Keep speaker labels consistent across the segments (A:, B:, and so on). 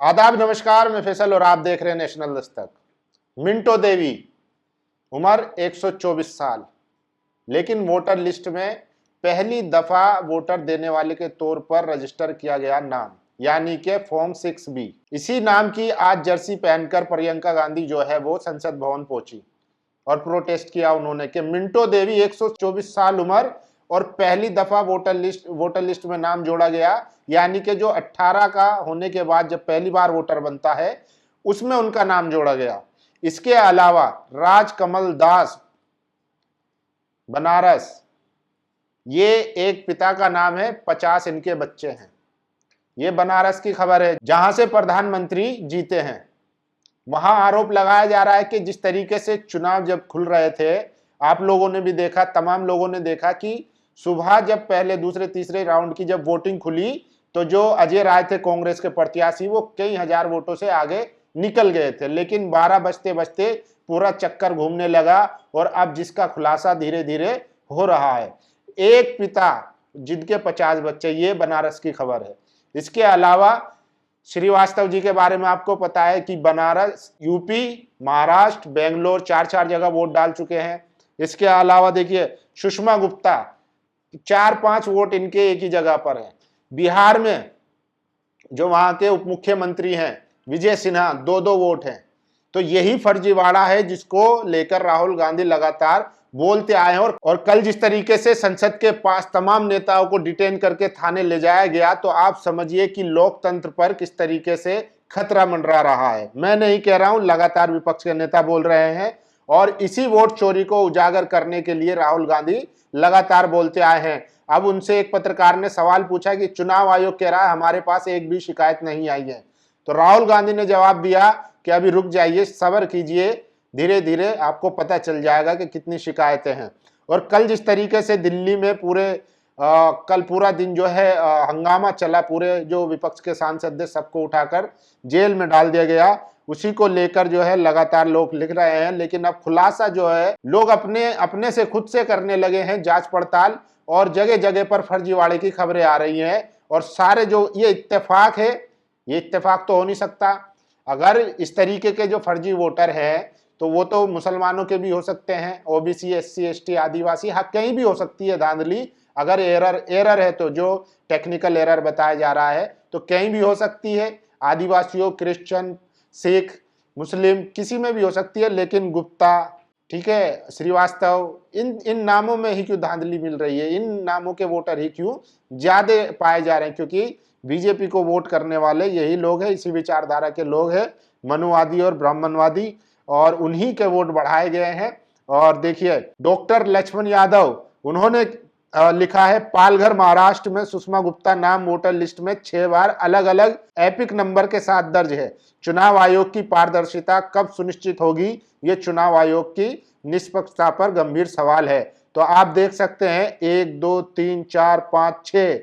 A: आदाब, नमस्कार। मैं फैसल और आप देख रहे हैं नेशनल दस्तक। मिंटो देवी, उम्र 124 साल, लेकिन वोटर लिस्ट में पहली दफा वोटर देने वाले के तौर पर रजिस्टर किया गया नाम, यानी कि फॉर्म 6B। इसी नाम की आज जर्सी पहनकर प्रियंका गांधी जो है वो संसद भवन पहुंची और प्रोटेस्ट किया उन्होंने कि मिंटो देवी 124 साल उम्र और पहली दफा वोटर लिस्ट में नाम जोड़ा गया, यानी कि जो 18 का होने के बाद जब पहली बार वोटर बनता है उसमें उनका नाम जोड़ा गया। इसके अलावा राजकमल दास, बनारस, ये एक पिता का नाम है, 50 इनके बच्चे हैं। ये बनारस की खबर है जहां से प्रधानमंत्री जीते हैं। वहां आरोप लगाया जा रहा है कि जिस तरीके से चुनाव जब खुल रहे थे, आप लोगों ने भी देखा, तमाम लोगों ने देखा कि सुबह जब पहले दूसरे तीसरे राउंड की जब वोटिंग खुली तो जो अजय राय थे कांग्रेस के प्रत्याशी, वो कई हजार वोटों से आगे निकल गए थे, लेकिन 12 बजते बजते पूरा चक्कर घूमने लगा और अब जिसका खुलासा धीरे धीरे हो रहा है। एक पिता जिनके 50 बच्चे, ये बनारस की खबर है। इसके अलावा श्रीवास्तव जी के बारे में आपको पता है कि बनारस, यूपी, महाराष्ट्र, बेंगलोर, चार जगह वोट डाल चुके हैं। इसके अलावा देखिए सुषमा गुप्ता, 4-5 वोट इनके एक ही जगह पर हैं। बिहार में जो वहां के उप मुख्यमंत्री हैं विजय सिन्हा, 2-2 वोट हैं। तो यही फर्जीवाड़ा है जिसको लेकर राहुल गांधी लगातार बोलते आए हैं। और कल जिस तरीके से संसद के पास तमाम नेताओं को डिटेन करके थाने ले जाया गया, तो आप समझिए कि लोकतंत्र पर किस तरीके से खतरा मंडरा रहा है। मैं नहीं कह रहा हूं, लगातार विपक्ष के नेता बोल रहे हैं और इसी वोट चोरी को उजागर करने के लिए राहुल गांधी लगातार बोलते आए हैं। अब उनसे एक पत्रकार ने सवाल पूछा कि चुनाव आयोग कह रहा है हमारे पास एक भी शिकायत नहीं आई है, तो राहुल गांधी ने जवाब दिया कि अभी रुक जाइए, सब्र कीजिए, धीरे धीरे आपको पता चल जाएगा कि कितनी शिकायतें हैं। और कल जिस तरीके से दिल्ली में कल पूरा दिन जो है हंगामा चला, पूरे जो विपक्ष के सांसद थे सबको उठाकर जेल में डाल दिया गया, उसी को लेकर जो है लगातार लोग लिख रहे हैं। लेकिन अब खुलासा जो है लोग अपने से खुद से करने लगे हैं जांच पड़ताल, और जगह जगह पर फर्जीवाड़े की खबरें आ रही हैं। और सारे जो ये इत्तेफाक है, ये इत्तेफाक तो हो नहीं सकता। अगर इस तरीके के जो फर्जी वोटर हैं तो वो तो मुसलमानों के भी हो सकते हैं, ओबीसी, एससी, एसटी, आदिवासी, हाँ कहीं भी हो सकती है धांधली। अगर एरर है तो जो टेक्निकल एरर बताया जा रहा है तो कहीं भी हो सकती है। आदिवासियों, क्रिश्चियन, सिख, मुस्लिम, किसी में भी हो सकती है। लेकिन गुप्ता, ठीक है, श्रीवास्तव, इन नामों में ही क्यों धांधली मिल रही है? इन नामों के वोटर ही क्यों ज्यादा पाए जा रहे हैं? क्योंकि बीजेपी को वोट करने वाले यही लोग हैं, इसी विचारधारा के लोग हैं, मनुवादी और ब्राह्मणवादी, और उन्हीं के वोट बढ़ाए गए हैं। और देखिए डॉक्टर लक्ष्मण यादव, उन्होंने लिखा है पालघर महाराष्ट्र में सुषमा गुप्ता नाम वोटर लिस्ट में 6 बार अलग अलग एपिक नंबर के साथ दर्ज है। चुनाव आयोग की पारदर्शिता कब सुनिश्चित होगी? ये चुनाव आयोग की निष्पक्षता पर गंभीर सवाल है। तो आप देख सकते हैं 1 2 3 4 5 6,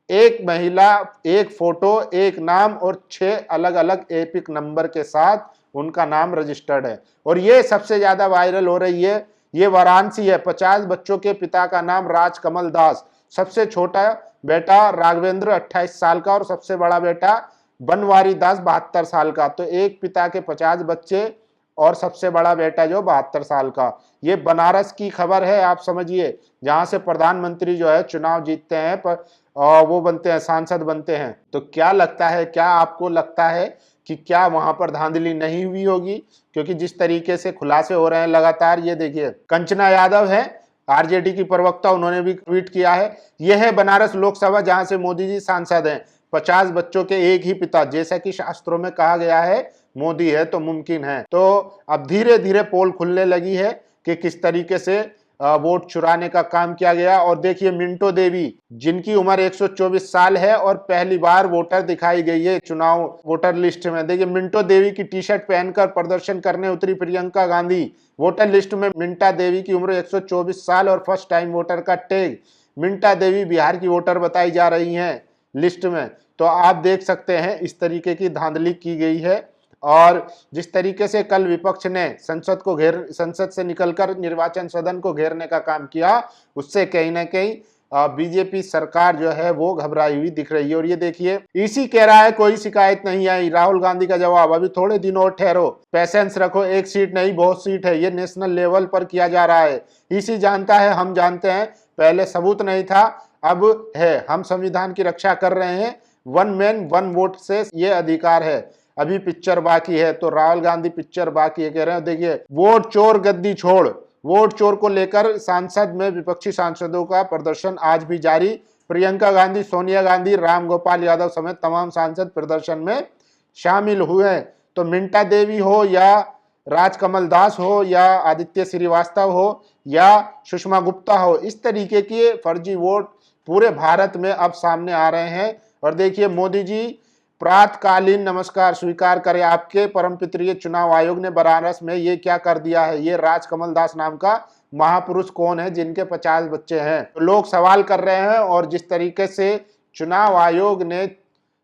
A: एक महिला, एक फोटो, एक नाम और 6 अलग अलग एपिक नंबर के साथ उनका नाम रजिस्टर्ड है। और ये सबसे ज्यादा वायरल हो रही है, ये वाराणसी है। 50 बच्चों के पिता का नाम राजकमल दास, सबसे छोटा बेटा राघवेंद्र 28 साल का और सबसे बड़ा बेटा बनवारी दास 72 साल का। तो एक पिता के 50 बच्चे और सबसे बड़ा बेटा जो 72 साल का। ये बनारस की खबर है, आप समझिए, जहां से प्रधानमंत्री जो है चुनाव जीतते हैं पर वो बनते हैं, सांसद बनते हैं। तो क्या लगता है, क्या आपको लगता है कि क्या वहां पर धांधली नहीं हुई होगी? क्योंकि जिस तरीके से खुलासे हो रहे हैं लगातार, ये देखिए कंचना यादव है, आरजेडी की प्रवक्ता, उन्होंने भी ट्वीट किया है। यह है बनारस लोकसभा जहां से मोदी जी सांसद हैं। 50 बच्चों के एक ही पिता, जैसा कि शास्त्रों में कहा गया है, मोदी है तो मुमकिन है। तो अब धीरे धीरे पोल खुलने लगी है कि किस तरीके से वोट चुराने का काम किया गया। और देखिए मिंटो देवी, जिनकी उम्र 124 साल है और पहली बार वोटर दिखाई गई है चुनाव वोटर लिस्ट में। देखिए मिंटो देवी की टी शर्ट पहनकर प्रदर्शन करने उतरी प्रियंका गांधी। वोटर लिस्ट में मिंटा देवी की उम्र 124 साल और फर्स्ट टाइम वोटर का टैग। मिंटा देवी बिहार की वोटर बताई जा रही हैं लिस्ट में। तो आप देख सकते हैं इस तरीके की धांधली की गई है। और जिस तरीके से कल विपक्ष ने संसद से निकलकर निर्वाचन सदन को घेरने का काम किया, उससे कहीं ना कहीं बीजेपी सरकार जो है वो घबराई हुई दिख रही है। और ये देखिए, इसी कह रहा है कोई शिकायत नहीं आई। राहुल गांधी का जवाब, अभी थोड़े दिन और ठहरो, पैसेंस रखो, एक सीट नहीं बहुत सीट है, ये नेशनल लेवल पर किया जा रहा है। इसी जानता है, हम जानते हैं, पहले सबूत नहीं था, अब है। हम संविधान की रक्षा कर रहे हैं, वन मैन वन वोट से ये अधिकार है। अभी पिक्चर बाकी है। तो राहुल गांधी पिक्चर बाकी है, कह रहे हैं। देखिए, वोट चोर गद्दी छोड़, वोट चोर को लेकर सांसद में विपक्षी सांसदों का प्रदर्शन आज भी जारी। प्रियंका गांधी, सोनिया गांधी, राम गोपाल यादव समेत तमाम सांसद प्रदर्शन में शामिल हुए। तो मिंटा देवी हो या राजकमल दास हो या आदित्य श्रीवास्तव हो या सुषमा गुप्ता हो, इस तरीके के फर्जी वोट पूरे भारत में अब सामने आ रहे हैं। और देखिए, मोदी जी प्रातकालीन नमस्कार स्वीकार करें। आपके परमपितरीय चुनाव आयोग ने बनारस में ये क्या कर दिया है। ये राजकमल दास नाम का महापुरुष कौन है जिनके 50 बच्चे हैं, तो लोग सवाल कर रहे हैं। और जिस तरीके से चुनाव आयोग ने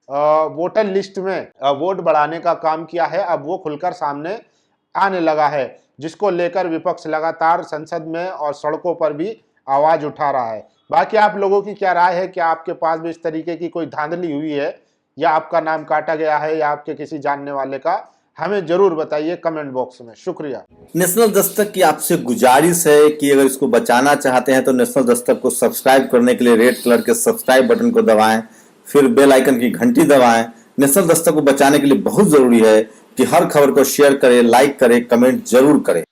A: वोटर लिस्ट में वोट बढ़ाने का काम किया है, अब वो खुलकर सामने आने लगा है, जिसको लेकर विपक्ष लगातार संसद में और सड़कों पर भी आवाज उठा रहा है। बाकी आप लोगों की क्या राय है? क्या आपके पास भी इस तरीके की कोई धांधली हुई है, या आपका नाम काटा गया है, या आपके किसी जानने वाले का? हमें जरूर बताइए कमेंट बॉक्स में। शुक्रिया।
B: नेशनल दस्तक की आपसे गुजारिश है कि अगर इसको बचाना चाहते हैं तो नेशनल दस्तक को सब्सक्राइब करने के लिए रेड कलर के सब्सक्राइब बटन को दबाएं, फिर बेल आइकन की घंटी दबाएं। नेशनल दस्तक को बचाने के लिए बहुत जरूरी है कि हर खबर को शेयर करें, लाइक करें, कमेंट जरूर करें।